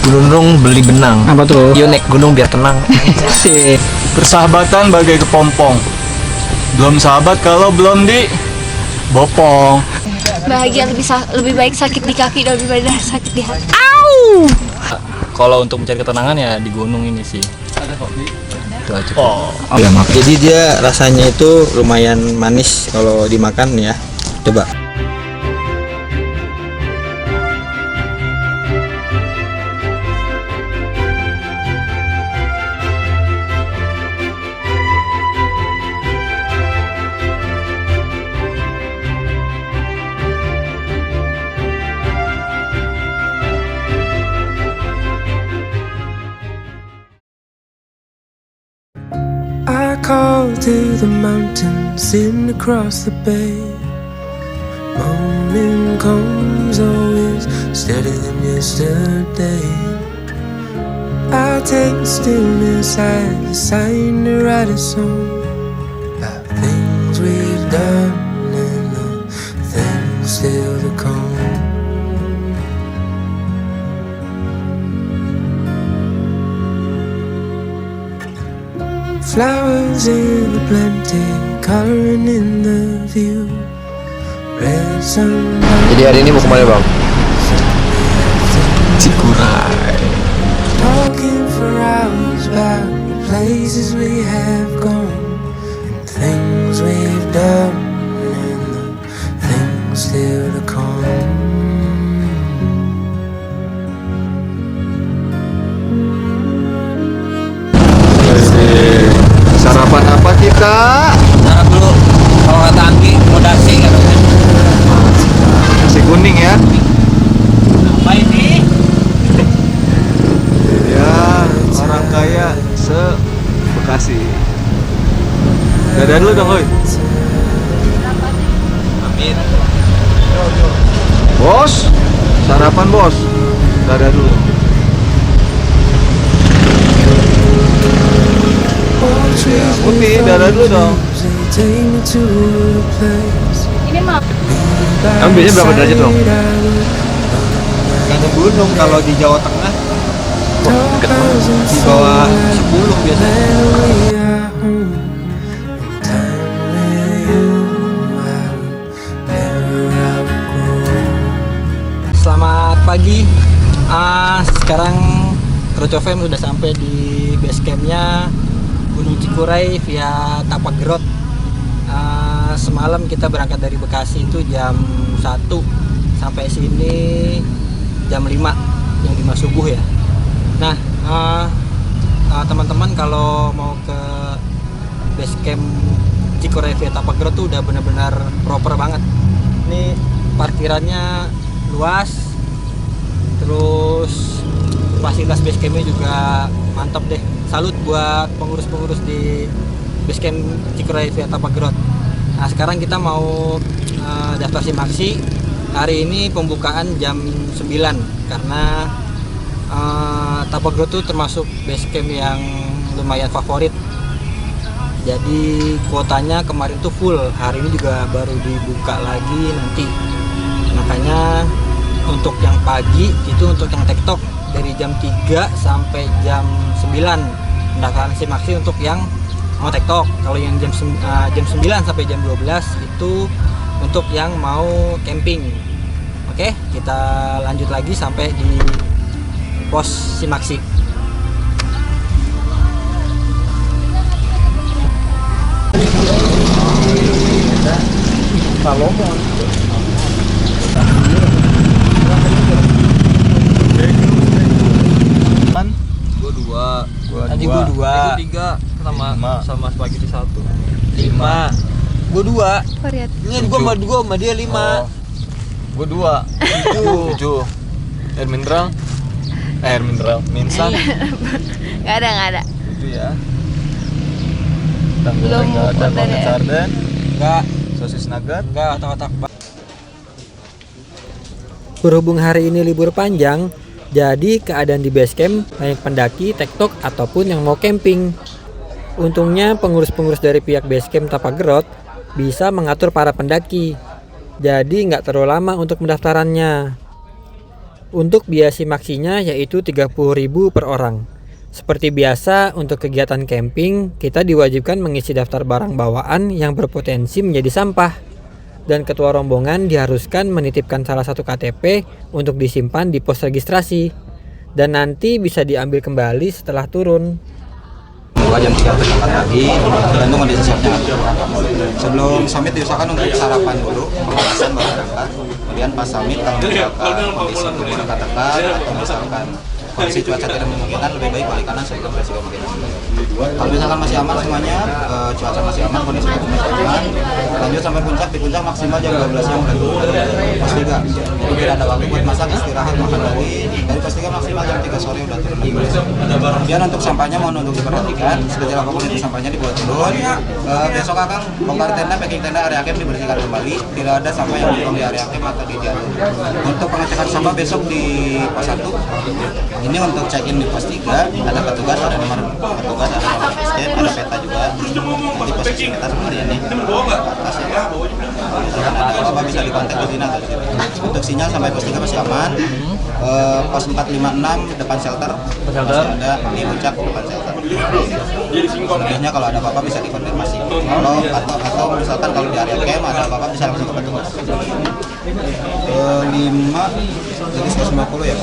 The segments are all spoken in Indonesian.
gunung beli benang. Apa tuh? Yuk naik gunung biar tenang. Sih. Persahabatan bagai kepompong. Belum sahabat kalau belum di bopong. Bahagia lebih baik sakit di kaki daripada sakit di hati. Kalau untuk mencari ketenangan ya di gunung ini sih. Itu aja. Ya, maaf. Jadi dia rasanya itu lumayan manis kalau dimakan ya. Coba. I call to the mountains sitting across the bay. Morning comes always steadier than yesterday. I take the stillness as a sign to write a song about things we've done and the things still to come. Flowers in the plenty, coloring in the view. Red sunlight. Jadi hari ini mau kemana bang? Cikuray. Talking for hours about the places we have gone and things we've done and the things still to come. Sarapan apa kita? Nah dulu kalau kata Anggi modasi katanya. Nasi kuning ya. Apa ini? Ya, orang kaya se-Bekasi. Dadah dulu dong, oi. Amin. Bos, sarapan bos. Dadah dulu. Ya, Putih, dadah dulu dong. Ini mah Kamu biasanya berapa derajat bang? Gantung gunung kalau di Jawa Tengah di bawah 10 biasanya. Selamat pagi. Sekarang Kroco Fam sudah sampai di base campnya Gunung Cikuray via Tapak Gerot. Semalam kita berangkat dari Bekasi itu jam 1 sampai sini jam 5, jam 5 subuh ya. Nah, teman-teman kalau mau ke base camp Cikuray via Tapak Gerot tuh udah benar-benar proper banget. Ini parkirannya luas, terus fasilitas base campnya juga mantap deh. Salut buat pengurus-pengurus di base camp Cikuray via Tapak Gerot. Nah sekarang kita mau daftar simaksi. Hari ini pembukaan jam 9 karena Tapak Gerot itu termasuk base camp yang lumayan favorit. Jadi kuotanya kemarin tuh full, hari ini juga baru dibuka lagi nanti. Makanya untuk yang pagi itu untuk yang tektok dari jam 3 sampai jam 9 pendaftaran simaksi untuk yang mau tektok. Kalau yang jam 9 sampai jam 12 itu untuk yang mau camping. Oke, kita lanjut lagi sampai di pos simaksi. Tadi gua 2, 3 sama spaghetti 1. 5. Gua 2. variat. Ini gua sama dia 5. Gua 2. 7. Air mineral. Air mineral. Minsan. Gak ada. Itu ya. Tang Belum goreng nggak ada, order banget ya? sarden, Enggak, sosis nugget. otak-otak. Berhubung hari ini libur panjang, jadi keadaan di base camp banyak pendaki, tektok ataupun yang mau camping. Untungnya pengurus-pengurus dari pihak base camp Tapak Gerot bisa mengatur para pendaki. Jadi nggak terlalu lama untuk pendaftarannya. Untuk biaya simaksinya yaitu 30.000 per orang. Seperti biasa, untuk kegiatan camping, kita diwajibkan mengisi daftar barang bawaan yang berpotensi menjadi sampah. Dan ketua rombongan diharuskan menitipkan salah satu KTP untuk disimpan di pos registrasi. Dan nanti bisa diambil kembali setelah turun. Mulai jam 3 berangkat pagi, tergantung kondisi siapnya. Sebelum summit diusahakan untuk sarapan dulu, pemanasan baru berangkat. Kemudian pas summit kalau misalkan kondisi tubuh rekan-rekan atau misalkan kondisi cuaca tidak memungkinkan, lebih baik balik kanan sebelum resiko mungkin. Kalau misalkan masih aman semuanya, cuaca masih aman, kondisi tubuh masih aman, lanjut sampai puncak. Di puncak maksimal jam 12 siang dan pos 3. Jadi tidak ada waktu buat masak, istirahat, makan lagi. Dari pos 3 maksimal jam 3 sore udah turun. Kemudian untuk sampahnya mohon untuk diperhatikan, sekecil apapun itu sampahnya dibawa turun. Besok akan bongkar tenda, packing tenda, area camp dibersihkan kembali. Tidak ada sampah yang dibuang di area camp atau di jalur. Untuk pengecekan sampah besok di pos 1. Ini untuk check-in di pos 3, ada petugas, ada nomor petugas, ada nomor asisten, ada peta juga. Jadi posisi kita seperti ini. Atas ya. Misalkan ada apa-apa bisa dikontak di sini atau di sini. Untuk sinyal sampai pos 3 masih aman. Pos 456 depan shelter. Masih ada di puncak depan shelter. Selebihnya kalau ada apa-apa bisa dikonfirmasi. Atau misalkan kalau di area camp ada apa-apa bisa langsung ke petugas. 5 jadi 150 ya.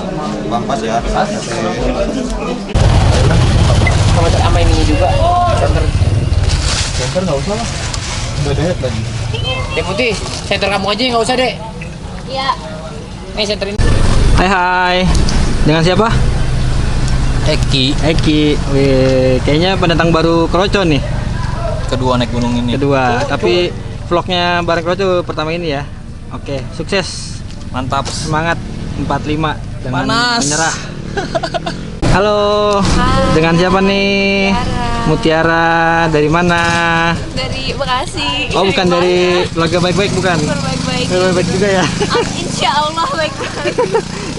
Bampas ya. Sama ini juga. Center nggak usah lah. Udah deh tadi. Dek Putih, center kamu aja nggak usah dek. Iya. Nih center ini. Hai. Dengan siapa? Eki. Wih, kayaknya pendatang baru Kroco nih. Kedua naik gunung ini. Kedua, tapi vlognya bareng Kroco pertama ini ya. Oke, sukses. Mantap. Semangat 45 jangan Panas. menyerah. Halo. Hai. Dengan siapa nih? Mutiara dari mana? Dari Bekasi. Oh, bukan dari keluarga baik-baik bukan? Baik-baik. Baik-baik juga ya. Insya Allah baik-baik.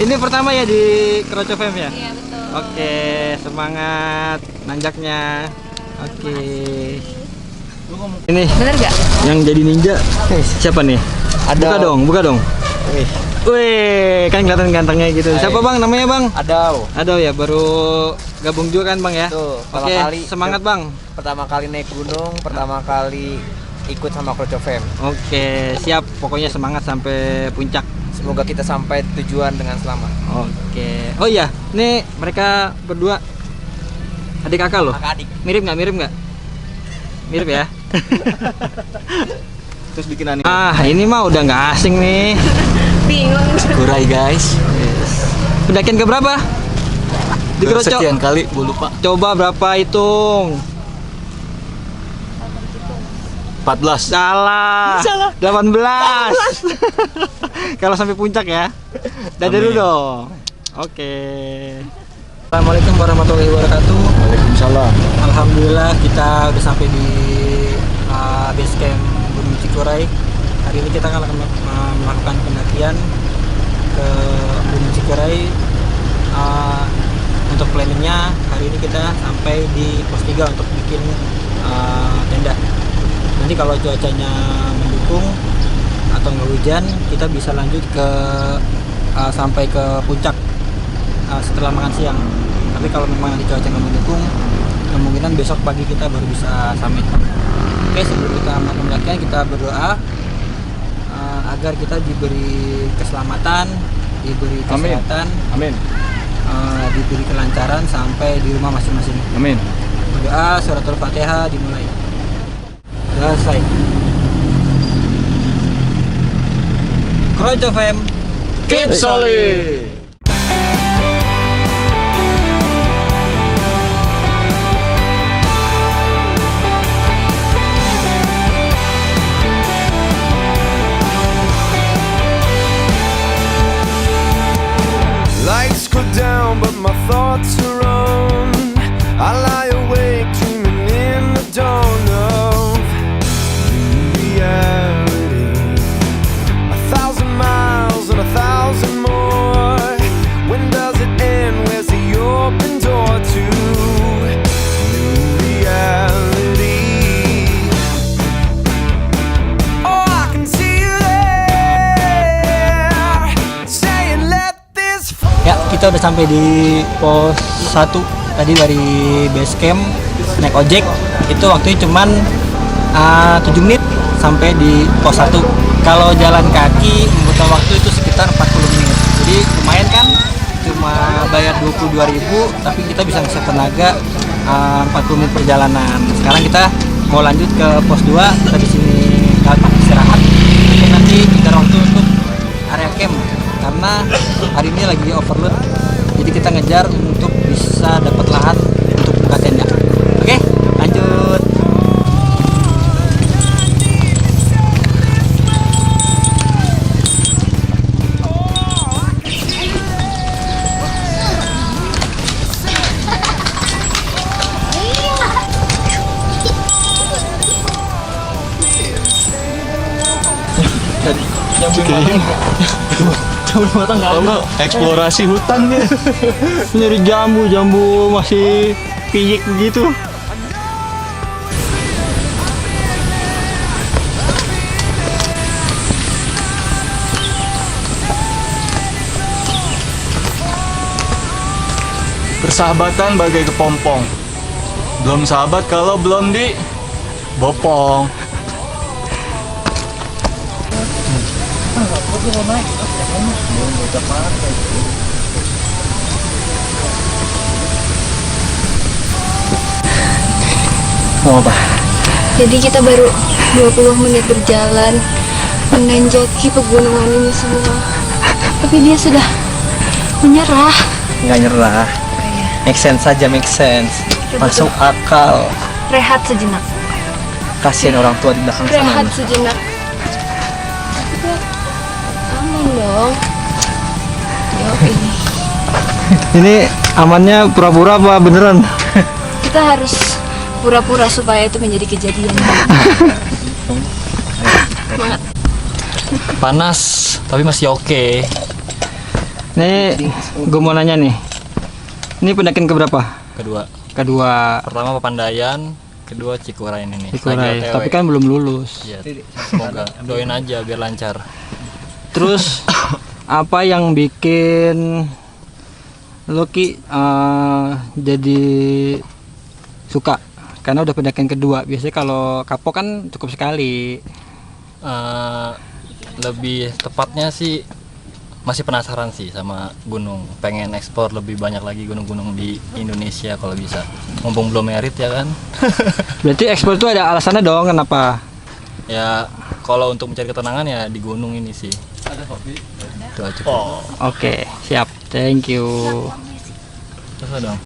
Ini pertama ya di Kroco Fam ya? Iya betul. Oke, semangat nanjaknya. Oke. Ini Bener gak? yang jadi ninja siapa nih? Buka dong. Wih, kan kelihatan gantengnya gitu. Siapa bang? Namanya bang? Adau ya, baru gabung juga kan bang ya? Tuh, Oke, semangat bang. Pertama kali naik gunung, pertama kali ikut sama Kroco Fam. Oke, siap. Pokoknya semangat sampai puncak. Semoga kita sampai tujuan dengan selamat. Oke. Oh iya, nih mereka berdua adik kakak loh. Kakak adik. Mirip nggak? Mirip ya. Terus bikin anime. Ini mah udah nggak asing nih. Bingung. Kurai guys. Pendakian ke berapa? Di Kroco. Sekian kali, gue lupa. Coba berapa hitung? 14. Salah. 18. Kalau sampai puncak ya. Dadah dulu dong. Oke. Assalamualaikum warahmatullahi wabarakatuh. Waalaikumsalam. Alhamdulillah kita udah sampai di base camp Gunung Cikuray. Hari ini kita akan melakukan pendakian ke Gunung Cikuray. Untuk planningnya hari ini kita sampai di pos 3 untuk bikin tenda. Nanti kalau cuacanya mendukung atau nggak hujan, kita bisa lanjut ke sampai ke puncak setelah makan siang. Tapi kalau memang nanti cuaca nggak mendukung, kemungkinan besok pagi kita baru bisa summit. Oke, sebelum kita melakukan pendakian, kita berdoa agar kita diberi keselamatan, diberi kesehatan, Amin. diberi kelancaran sampai di rumah masing-masing. Amin. Berdoa suratul Fatihah dimulai. Selesai. Kroco Fam. Keep solid. Lights go down, but my thoughts are on. I lie awake, dreaming in the dawn of reality. 1,000 miles and 1,000 more. kita udah sampai di pos 1 tadi dari base camp naik ojek itu waktunya cuman 7 menit sampai di pos 1. Kalau jalan kaki membutuhkan waktu itu sekitar 40 menit. Jadi lumayan kan, cuma bayar 22.000 tapi kita bisa ngasih tenaga 40 menit perjalanan. Sekarang kita mau lanjut ke pos 2, kita di sini istirahat. Mungkin nanti kita waktu untuk area camp karena hari ini lagi overload. Jadi kita ngejar untuk bisa dapat lahan untuk buka tenda. Oke, lanjut. Eksplorasi hutan nih. Nyari jambu masih piyik gitu. Persahabatan bagai kepompong. Belum sahabat kalau belum di bopong. Mau apa? Jadi kita baru 20 menit berjalan menanjaki pegunungan ini semua. Tapi dia sudah menyerah. Nggak nyerah. Make sense saja, make sense. Masuk akal. Rehat sejenak. Kasihan orang tua di belakang Rehat sana. sejenak. Kita aman dong. Yo, ini. Ini amannya pura-pura apa beneran? Kita harus pura-pura supaya itu menjadi kejadian. Semangat. Panas tapi masih oke. Nih, gue mau nanya nih. Ini pendakian keberapa? Kedua. Pertama Papandayan, kedua Cikuray ini nih. Cikuray. Lagi OTW. Tapi kan belum lulus. Iya, semoga doain aja biar lancar. Terus apa yang bikin Loki jadi suka? Karena udah pendakian kedua. Biasanya kalau kapok kan cukup sekali. Lebih tepatnya sih masih penasaran sih sama gunung, pengen eksplor lebih banyak lagi gunung-gunung di Indonesia kalau bisa, mumpung belum merit ya kan. Berarti ekspor itu ada alasannya dong kenapa? Ya kalau untuk mencari ketenangan ya di gunung ini sih. Ada kopi? Itu aja. Oke, siap, thank you. Terus dong.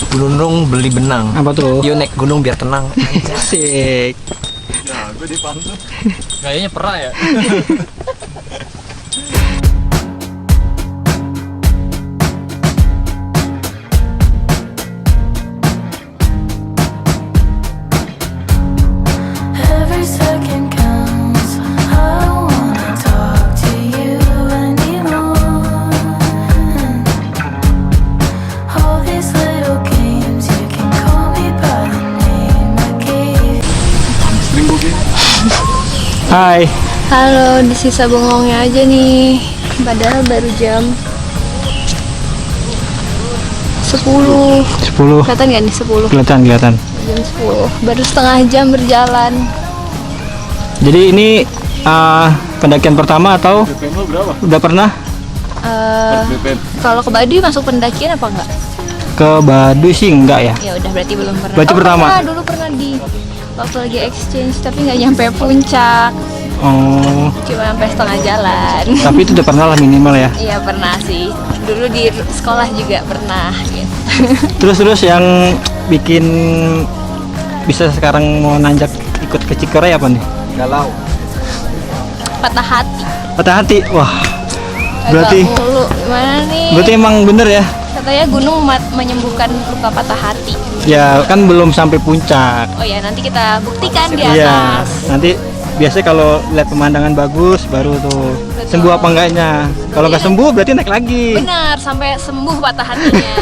Gunung beli benang. Apa tuh? Yuk naik gunung biar tenang. Asik. Kayaknya pernah ya. Every second counts. I don't wanna talk to you anymore. All these little games, you can call me by the name I gave. Hai. Halo, di sisa bengongnya aja nih. Padahal baru jam 10. 10. Kelihatan nggak nih 10? Kelihatan. Jam 10. Baru setengah jam berjalan. Jadi ini pendakian pertama atau udah pernah Kalau ke Baduy masuk pendakian apa enggak? ke Baduy sih enggak ya? Ya udah berarti belum pernah. Berarti pertama? Dulu pernah di waktu lagi exchange tapi nggak nyampe puncak. Oh, Cuma sampai setengah jalan. tapi itu udah pernah lah minimal ya. Iya pernah sih. Dulu di sekolah juga pernah gitu. Terus yang bikin bisa sekarang mau nanjak ikut ke Cikuray apa nih? Galau. Patah hati. Patah hati. Wah. Berarti Agak mulu. Gimana nih? berarti emang bener ya? Katanya gunung menyembuhkan luka patah hati. Ya kan belum sampai puncak. Oh ya nanti kita buktikan di Iya. atas. Nanti biasanya kalau lihat pemandangan bagus baru tuh Betul. sembuh apa enggaknya. Kalau nggak sembuh berarti naik lagi. Benar, sampai sembuh patah hatinya.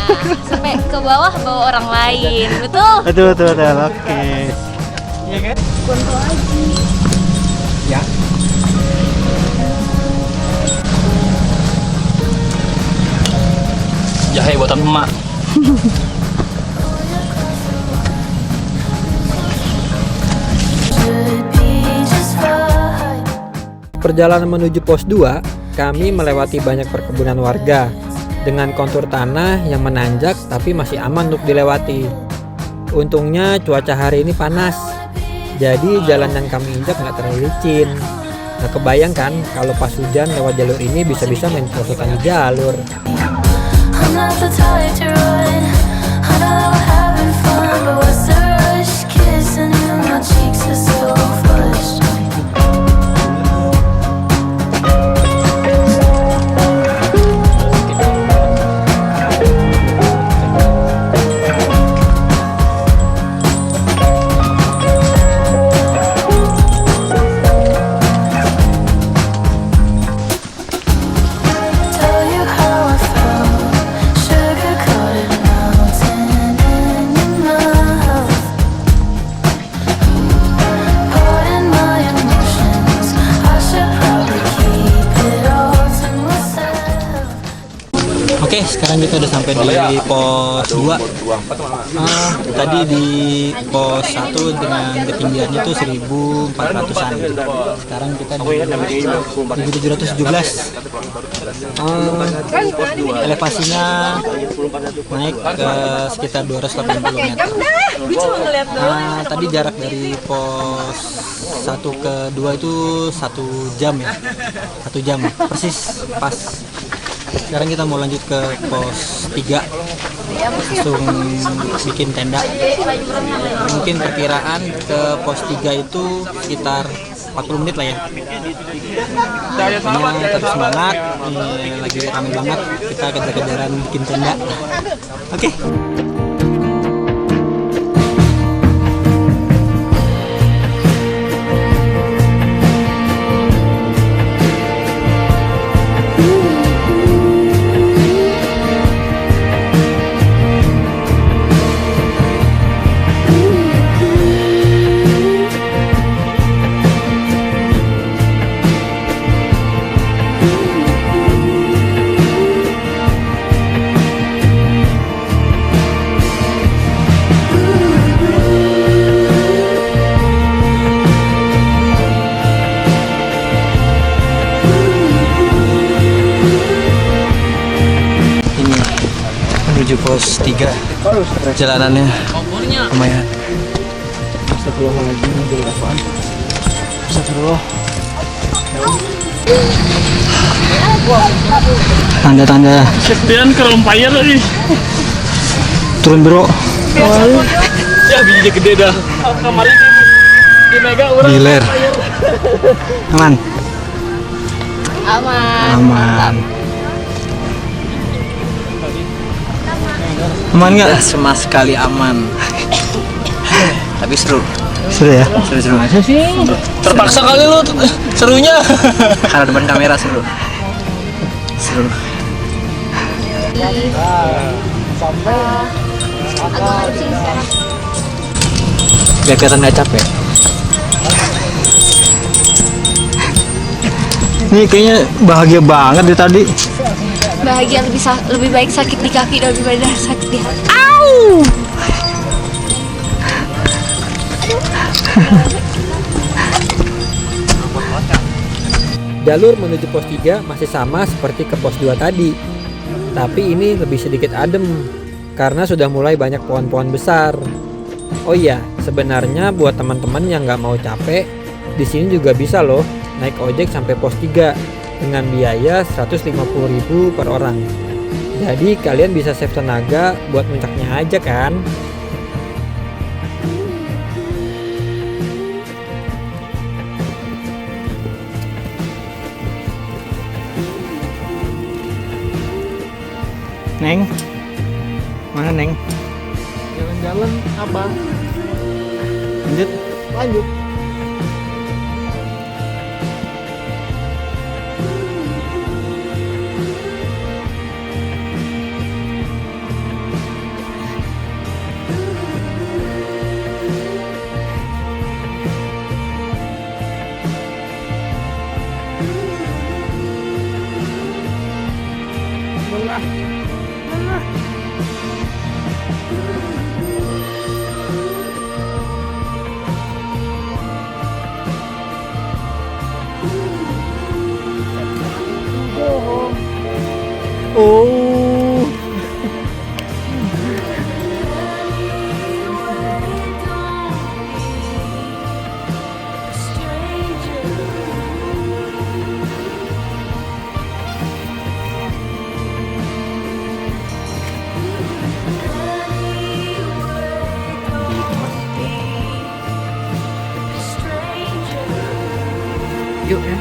Sampai ke bawah bawa orang lain. Betul? Betul. Oke. Iya kan? foto lagi. Ya. Jahe buatan emak. Should be just fine. Perjalanan menuju pos 2, kami melewati banyak perkebunan warga dengan kontur tanah yang menanjak tapi masih aman untuk dilewati. Untungnya cuaca hari ini panas, jadi jalan yang kami injak nggak terlalu licin. Nah, kebayangkan kalau pas hujan lewat jalur ini bisa-bisa main prosotan di jalur. I'm not the type to run. I know we're having fun, but what's the rush? Kissing you, my cheeks are so flushed. Tell you how I felt, sugar-coated mountain in your mouth. Pardon my emotions, I should probably keep it all to myself. Oke, sekarang kita udah sampai di pos 2. Tadi di pos 1 dengan ketinggiannya tuh 1400-an. Sekarang kita di 1717. Elevasinya naik ke sekitar 280 meter. Tadi jarak dari pos 1 ke 2 itu 1 jam ya. 1 jam persis pas. Sekarang kita mau lanjut ke pos 3, langsung bikin tenda. Mungkin perkiraan ke pos 3 itu sekitar 40 menit lah ya. Pokoknya tetap semangat, ini lagi ramai banget, kita kejar-kejaran bikin tenda. Oke. Menuju pos 3, jalanannya lumayan. Astagfirullah. Tanda-tanda Septian ke Lompaya tadi. turun bro. Ya biji gede dah. Kemarin di Mega orang. Giler. Aman. Aman. Aman. Aman nggak? Sama sekali aman. Tapi seru. Seru ya? Seru-seru. Terpaksa kali lu serunya. Karena depan kamera seru. Seru. Biar kelihatan nggak capek. Ini kayaknya bahagia banget deh tadi. Bahagia lebih baik sakit di kaki daripada sakit di hati. Au! Jalur menuju pos 3 masih sama seperti ke pos 2 tadi. Tapi ini lebih sedikit adem karena sudah mulai banyak pohon-pohon besar. Oh iya, sebenarnya buat teman-teman yang nggak mau capek, di sini juga bisa loh naik ojek sampai pos 3 dengan biaya 150.000 per orang. Jadi kalian bisa save tenaga buat puncaknya aja kan. Neng, mana Neng? Jalan-jalan abang. Lanjut. Lanjut. Yuk ya.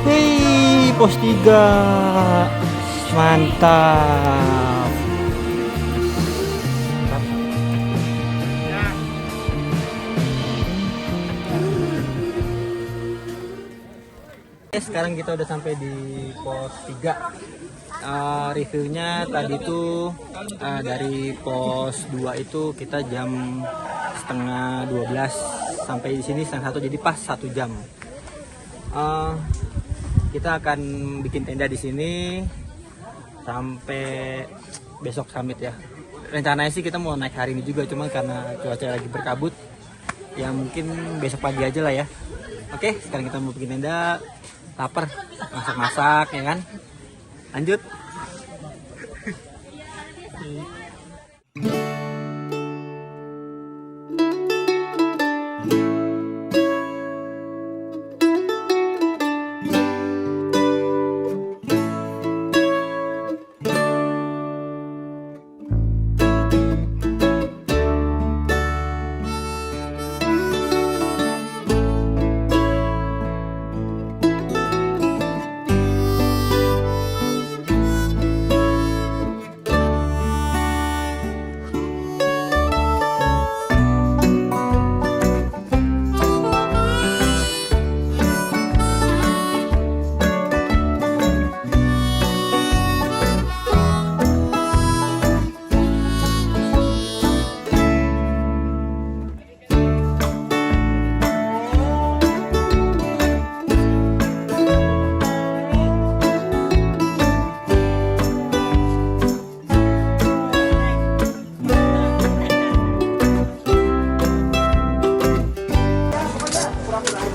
Hei, pos 3. Mantap. Sekarang kita udah sampai di pos 3. Reviewnya tadi tuh dari pos 2 itu kita jam setengah 12 sampai di sini setengah 1, jadi pas 1 jam. Kita akan bikin tenda di sini sampai besok summit ya. Rencananya sih kita mau naik hari ini juga, cuma karena cuaca lagi berkabut ya mungkin besok pagi aja lah ya. Oke, sekarang kita mau bikin tenda. Lapar, masak-masak ya kan. Lanjut.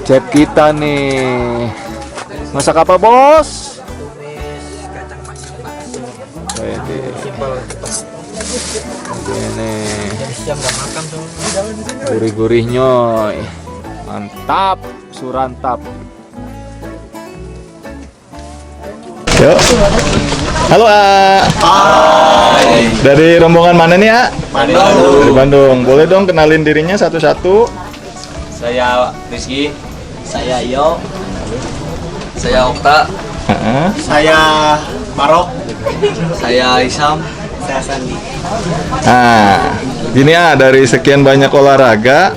Chef kita nih. Masak apa, Bos? Kacang panjang Ini Jadi siang gak makan tuh. gurih-gurih nyoy. Mantap, surantap. Yuk. Halo, A. Dari rombongan mana nih, A? Dari Bandung. Boleh dong kenalin dirinya satu-satu. Saya Rizky. Saya Yo. Saya Okta. Saya Marok. Saya Isam. Saya Sandi. Nah, gini A, dari sekian banyak olahraga,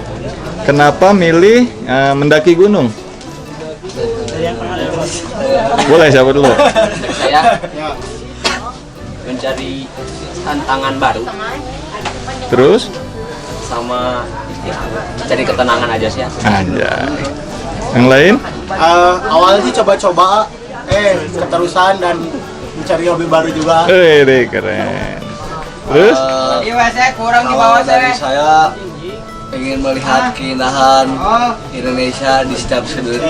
kenapa milih mendaki gunung? Boleh, siapa dulu? Saya mencari tantangan baru Terus? sama cari ketenangan aja sih ya. Aja. Yang lain? Awalnya sih coba-coba, keterusan dan mencari hobi baru juga. Deh, keren. Terus? Kurang di bawah saya ingin melihat keindahan Indonesia di setiap sudut.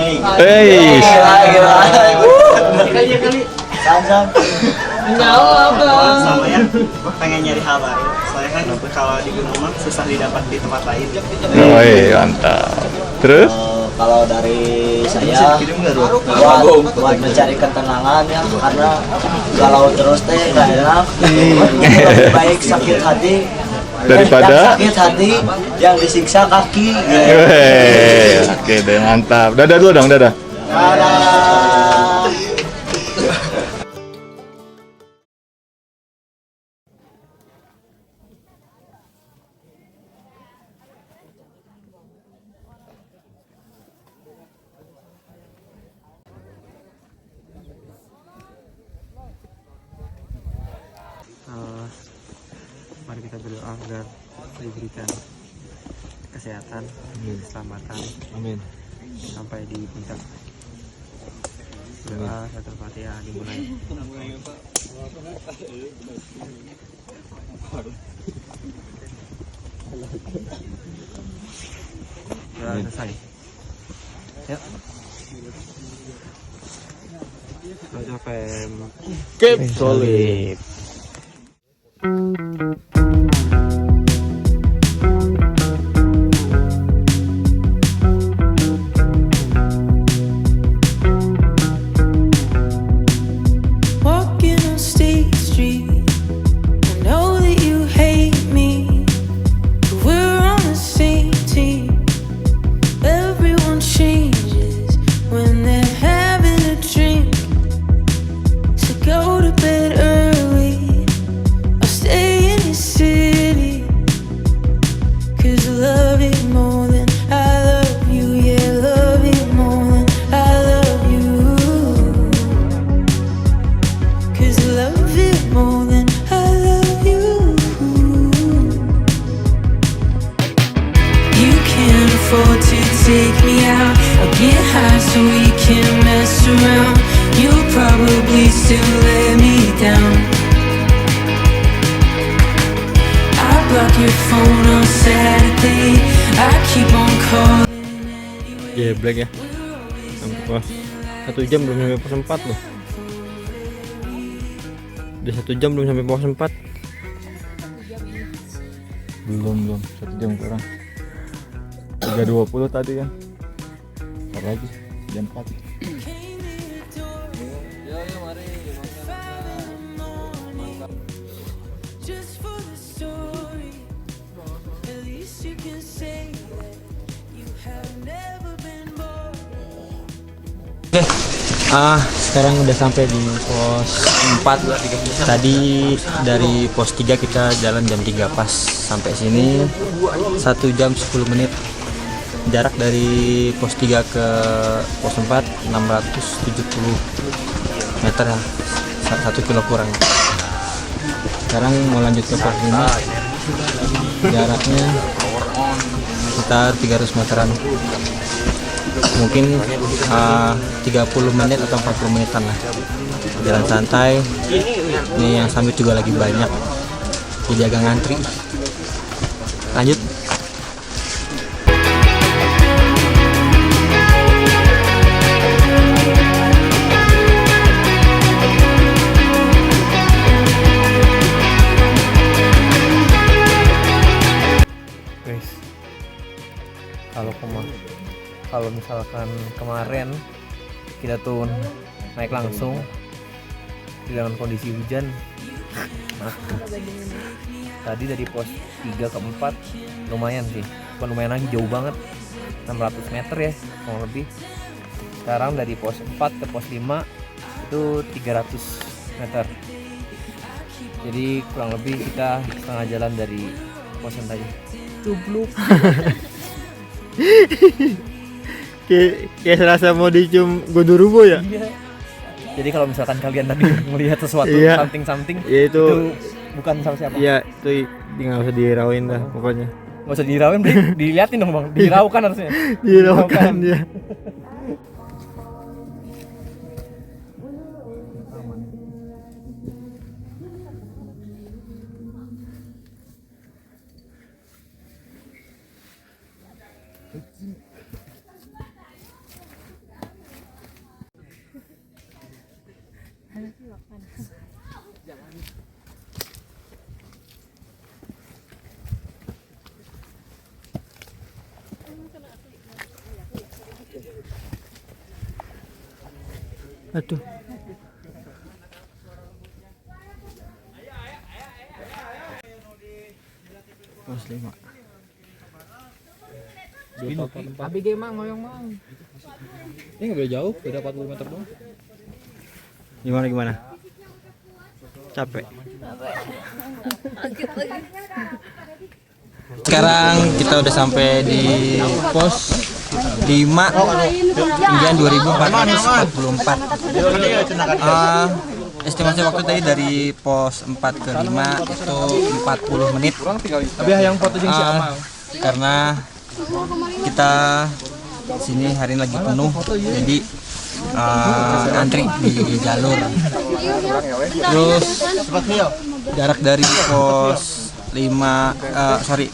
Sama ya, pengen nyari hal baru. Soalnya kan kalau di gunung mah susah didapat di tempat lain. Mantap. Terus? Kalau dari saya buat mencari ketenangan ya, karena galau terus teh nggak enak. Lebih baik sakit hati Daripada? sakit hati yang disiksa kaki. Oke deh, mantap. Dadah dulu dong, dadah. Dadah. Mari kita berdoa agar diberikan kesehatan, keselamatan, Amin. sampai di puncak. Doa satu Fatihah dimulai. Doa selesai. Yuk. Doa FM. Keep solid. Walking on State Street, I know that you hate so we can mess around. You'll probably still let me down. I block your phone on Saturday. I keep on calling. Ya black ya. Wah, 1 jam belum sampai pos 4 loh. Udah 1 jam belum sampai pos 4. Belum 1 jam kurang. 3.20 tadi kan. Ntar lagi jam 4. Just for the story, at least you can say that you have never been bored. Sekarang udah sampai di pos 4. Tadi dari pos 3 kita jalan jam 3 pas sampai sini 1 jam 10 menit. Jarak dari pos 3 ke pos 4 670 meter ya, 1 kilo kurang. Sekarang mau lanjut ke pos 5, jaraknya sekitar 300 meteran, mungkin 30 menit atau 40 menitan lah, jalan santai. Ini yang sambil juga lagi banyak, jadi agak ngantri. Lanjut. Kalau misalkan kemarin kita tuh naik langsung dengan kondisi hujan, nah, tadi dari pos 3 ke 4 lumayan sih, bukan lumayan lagi, jauh banget, 600 meter ya kurang lebih. Sekarang dari pos 4 ke pos 5 itu 300 meter, jadi kurang lebih kita setengah jalan dari pos yang tadi. Cubluk. Kayak serasa mau dicium Gondorubo ya? Iya. Jadi kalau misalkan kalian tadi melihat sesuatu something ya itu bukan sama siapa? Iya, itu nggak usah dirauin dah pokoknya. Nggak usah dirauin, diliatin dong bang. Diraukan harusnya. Diraukan ya. Aduh. Pos 5. Abi gemang ngoyong mang. Ini nggak beda jauh, beda 40 meter doang. Gimana? Capek. Sekarang kita udah sampai di pos 5, kemudian 2444. Estimasi waktu tadi dari pos 4 ke 5 itu 40 menit. Karena kita sini hari ini lagi penuh, jadi antri di jalur. Terus jarak dari pos 5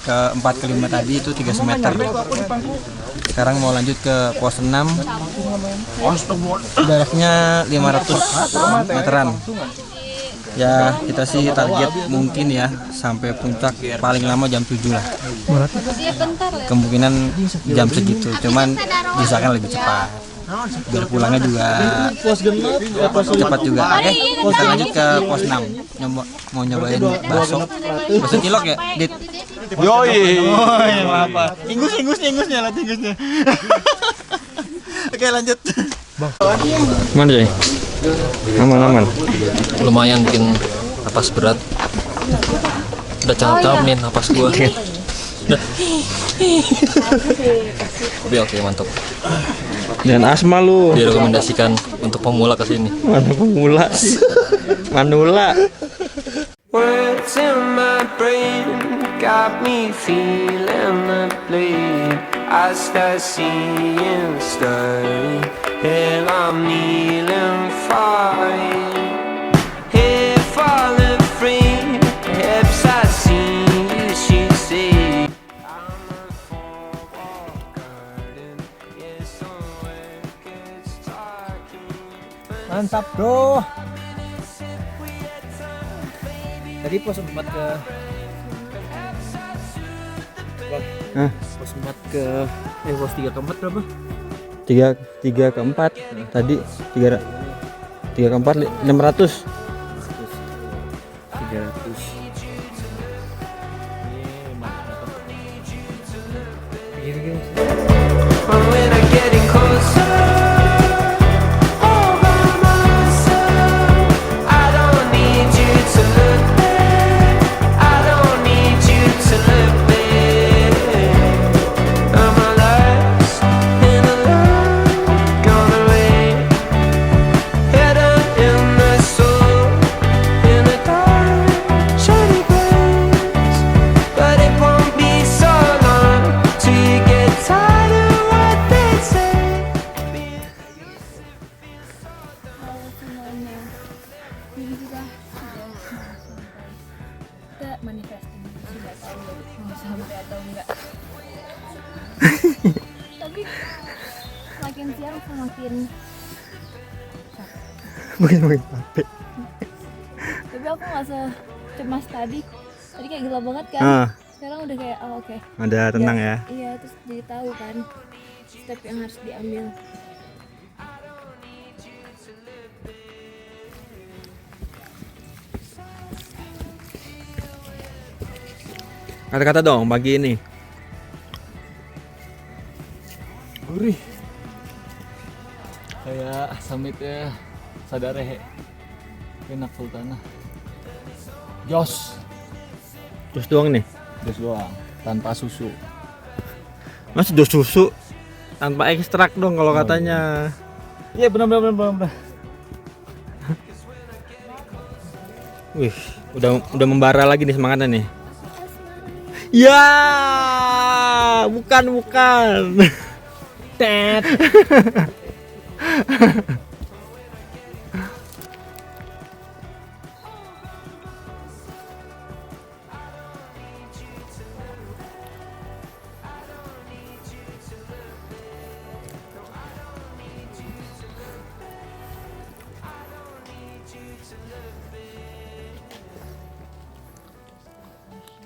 ke 4 ke 5 tadi itu 300 meter. Sekarang mau lanjut ke pos 6, jaraknya 500 meteran. Ya kita sih target mungkin ya sampai puncak paling lama jam 7 lah. Kemungkinan jam segitu, cuman diusahakan lebih cepat biar pulangnya juga cepat juga. Oke, kita lanjut ke pos 6. Mau nyobain bakso cilok ya, Dit? Yoi. Apa? Ingusnya lah, ingusnya. Oke, lanjut. Mana sih? Aman. Lumayan bikin napas berat. Udah capek nih napas gua. Tapi oke, mantap. Dan asma lu. Direkomendasikan untuk pemula ke sini. Mana pemula sih? Manula. Words in my brain got me feeling the bleed. I start seeing the story and I'm kneeling fine. Hey, falling free, perhaps I see you, she say. I'm a four-wall garden, yes, somewhere gets talking. Mantap bro. Tadi pos 4 ke Hah? pos 4 ke pos 3 ke 4 berapa? 3 ke 4 tadi 3 ke 4 500. 300. When I'm getting closer, all by myself, I don't need you to look there. I don't need you to look there. I'm lost in the light, gone away. Hidden in the soul, in the dark, shiny place. But it won't be so long till you get tired of what they say. Halo semuanya. Jadi kita manifesting sudah tahu mau sampai atau enggak. Tapi makin siang semakin Mungkin capek. tapi aku nggak secemas tadi kayak gila banget kan. Sekarang udah kayak oke. Ada tenang ya. Iya, terus jadi tahu kan step yang harus diambil. Kata-kata dong pagi ini. Gurih. Kayak summitnya Sadare. Enak Sultana. Jos. Terus doang nih. Jos doang, tanpa susu. Mas dos susu tanpa ekstrak dong kalau katanya. Iya benar. Wih, udah membara lagi nih semangatnya nih. Ya, bukan. Tet.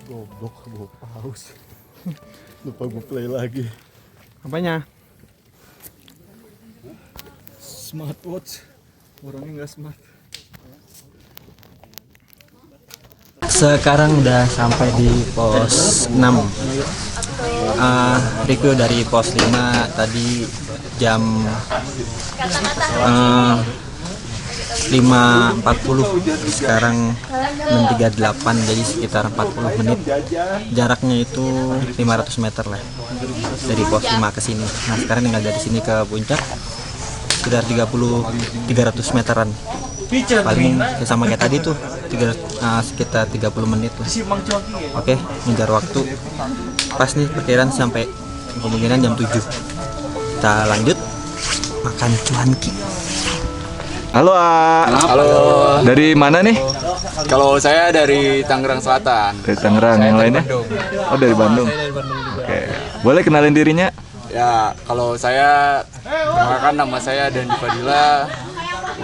Goblok, gue pause. Lupa gue play lagi. Apanya? Smartwatch. Orangnya nggak smart. Sekarang udah sampai di pos 6. Review dari pos 5 tadi jam 5.40, sekarang 6.38, jadi sekitar 40 menit. Jaraknya itu 500 meter lah dari pos 5 ke sini. Nah sekarang tinggal dari sini ke puncak sekitar 300 meteran. Paling sama kayak tadi tuh sekitar 30 menit lah. Oke, ngejar waktu pas nih, perkiraan sampai kemungkinan jam 7. Kita lanjut makan cuanki. Halo, A. Halo. Dari mana nih? Kalau saya dari Tangerang Selatan. Dari Tangerang, yang lainnya? Oh, dari Bandung. Oke. Boleh kenalin dirinya? Ya, kalau saya perkenalkan, nama saya Dandi Fadila,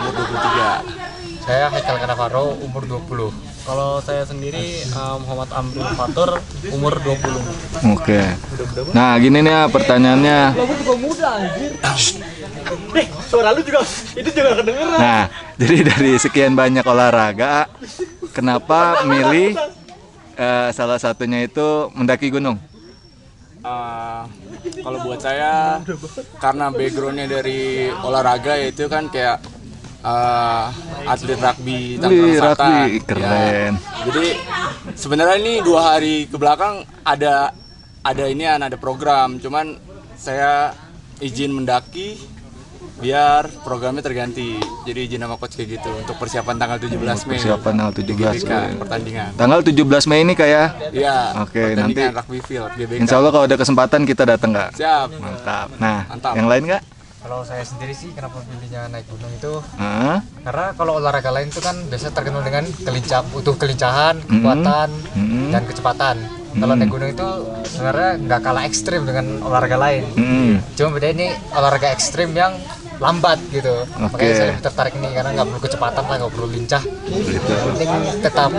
umur 23. Saya Haikal Kanavaro, umur 20. Kalau saya sendiri Muhammad Amri Fatur, umur 20. Oke. Nah, gini nih pertanyaannya. Suara lu juga itu juga kedengeran. Nah, jadi dari sekian banyak olahraga, kenapa milih salah satunya itu mendaki gunung? Kalau buat saya, karena backgroundnya dari olahraga yaitu kan kayak atlet rugby Tangerang Selatan. Rugby, keren. Ya. Jadi sebenarnya ini 2 hari ke belakang ada program, cuman saya izin mendaki biar programnya terganti. Jadi izin sama coach kayak gitu untuk persiapan tanggal 17 Mei. Persiapan tanggal 17 Mei. Pertandingan. Tanggal 17 Mei ini kayak? Iya. Oke, nanti rugby field GBK. insya Allah kalau ada kesempatan kita datang nggak? Siap. Mantap. Nah, Mantap. yang lain nggak? Kalau saya sendiri sih kenapa pilihnya naik gunung itu Hah? karena kalau olahraga lain itu kan biasanya terkenal dengan kelincahan, kekuatan, dan kecepatan. Kalau naik gunung itu sebenarnya nggak kalah ekstrim dengan olahraga lain. Cuma beda ini olahraga ekstrim yang lambat gitu. Makanya saya lebih tertarik ini karena nggak perlu kecepatan lah, nggak perlu lincah. Yang penting tetap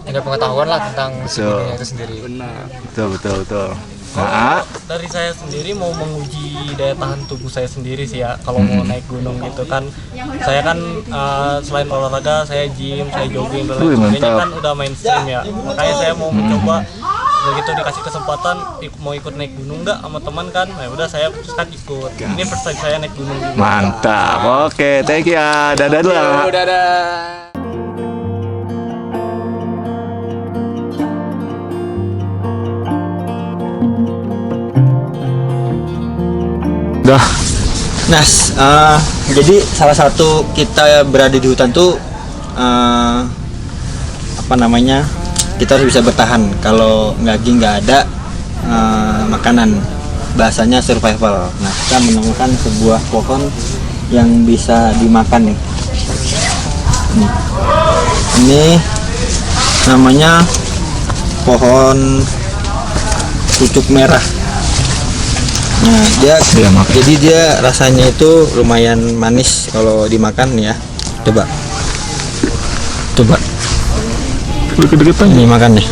punya pengetahuan lah tentang si gunungnya itu sendiri. Betul. Nah, Dari saya sendiri mau menguji daya tahan tubuh saya sendiri sih ya. Kalau mau naik gunung gitu kan, saya kan selain olahraga saya gym, saya jogging dan lain sebagainya kan udah mainstream ya. Makanya saya mau mencoba begitu dikasih kesempatan mau ikut naik gunung nggak sama teman kan, ya udah saya putuskan ikut. Ini first time saya naik gunung. mantap. Oke, thank you ya. Dadah dulu. Dadah. Dah. Nah, jadi salah satu kita berada di hutan tuh apa namanya, kita harus bisa bertahan kalau nggak ada makanan, bahasanya survival. Nah, kita menemukan sebuah pohon yang bisa dimakan nih. Ini namanya pohon pucuk merah. Nah, jadi dia rasanya itu lumayan manis kalau dimakan ya. Coba. Deket-deketan Ini makan nih.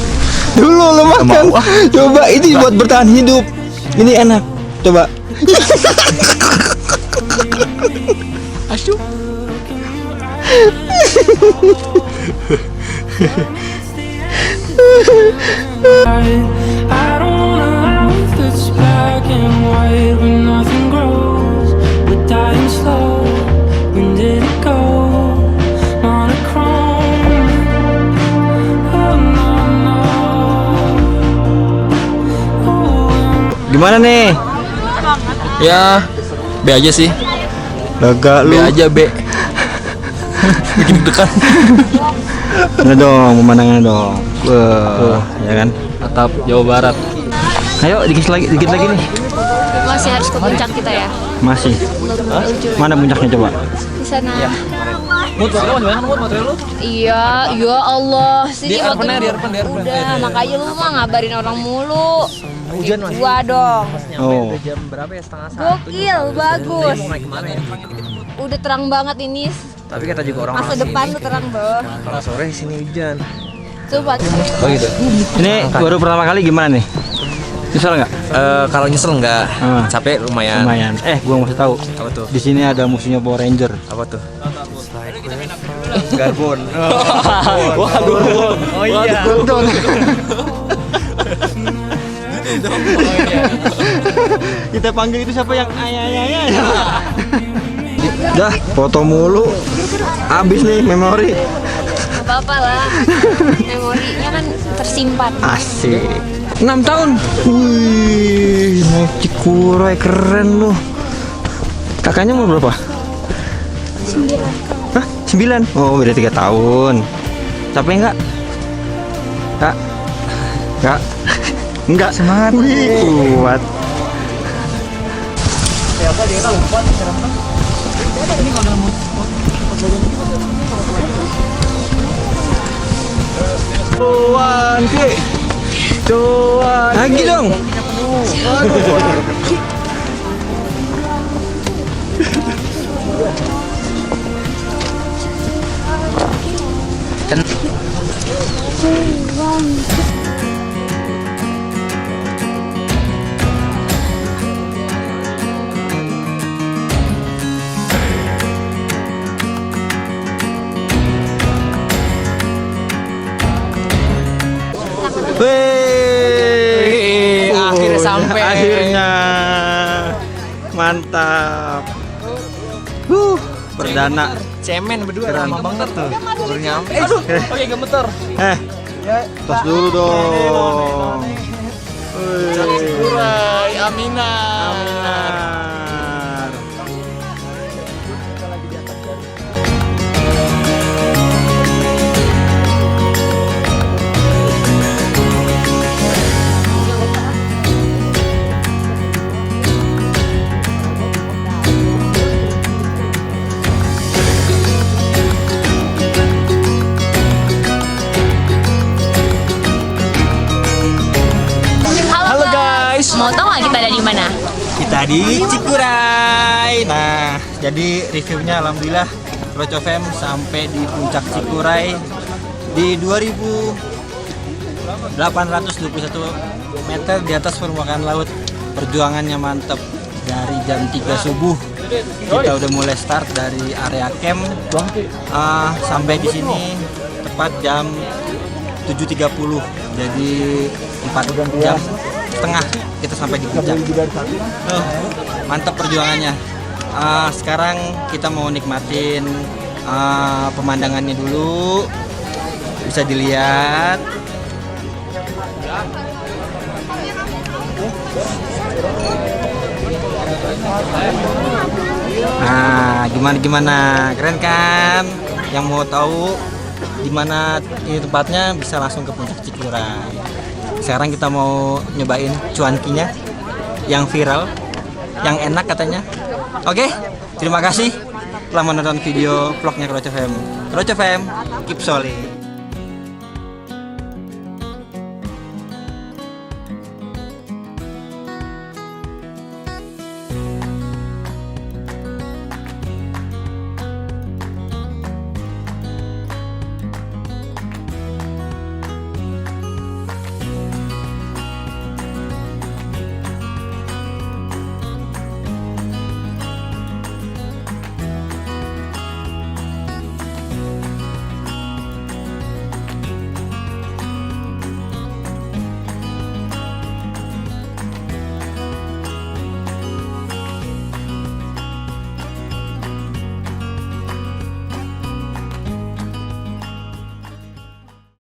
Dulu lo makan. Coba ini buat bertahan hidup. Ini enak. Coba. Asyuk. I don't want a life that's black and white where nothing grows. We're dying slow. When did it go? Monochrome. Oh no. Gimana nih? Ya, B aja sih. Lega lu. B aja B. Bikin dekat. Nah dong, pemandangannya dong. Wah, ya kan? Atap Jawa Barat. Ayo dikit lagi nih. Masih harus ke puncak kita ya. Masih. Mana puncaknya coba? Di sana. Mood material lu? Iya, ya Allah. Sini Di Arpen. udah, makanya lu mah ngabarin orang mulu. Hujan mas. Gua dong. Oh. Jam berapa ya? Setengah satu. Gokil, bagus. Mau naik kemana ya? Udah terang banget ini. Tapi kata juga orang Masa depan lu terang banget. kalau sore di sini hujan. Coba. Oh gitu. Ini baru pertama kali gimana nih? Nyesel nggak? Kalau nyesel enggak, capek lumayan. Lumayan. Gua masih tahu. Apa tuh? Di sini ada musuhnya Power Ranger. Apa tuh? Garbon. Waduh. Oh iya. Kita panggil itu siapa yang ayah. Dah, foto mulu. Habis nih memori. Gak apa-apa lah. Memorinya kan tersimpan. Asik. 6 tahun. Wih, naik Cikuray keren lu. Kakaknya mau berapa? 9. Hah? 9? Oh, beda 3 tahun. Capek enggak? Kak? Kak? Enggak. Semangat. Wih, kuat. Cuan, Ki. Cuan. Lagi dong. Wih, akhirnya sampai. Akhirnya. Mantap. Perdana. Cemen berdua lama banget tuh. Baru nyampe. Oke, gemeter. Tos dulu dong. Cikuray, Aminar. di mana? Kita di Cikuray. Nah, jadi reviewnya alhamdulillah Kroco FM sampai di puncak Cikuray di 2821 meter di atas permukaan laut. Perjuangannya mantap dari jam 3 subuh. Kita udah mulai start dari area camp sampai di sini tepat jam 7.30. Jadi 4 jam setengah kita sampai di puncak. Mantap perjuangannya. Sekarang kita mau nikmatin pemandangannya dulu. Bisa dilihat. Nah, gimana? Keren kan? Yang mau tahu di mana ini tempatnya bisa langsung ke puncak Cikuray. Sekarang kita mau nyobain cuankinya yang viral, yang enak katanya. Oke, terima kasih telah menonton video vlognya Kroco FM. Kroco FM, keep solid.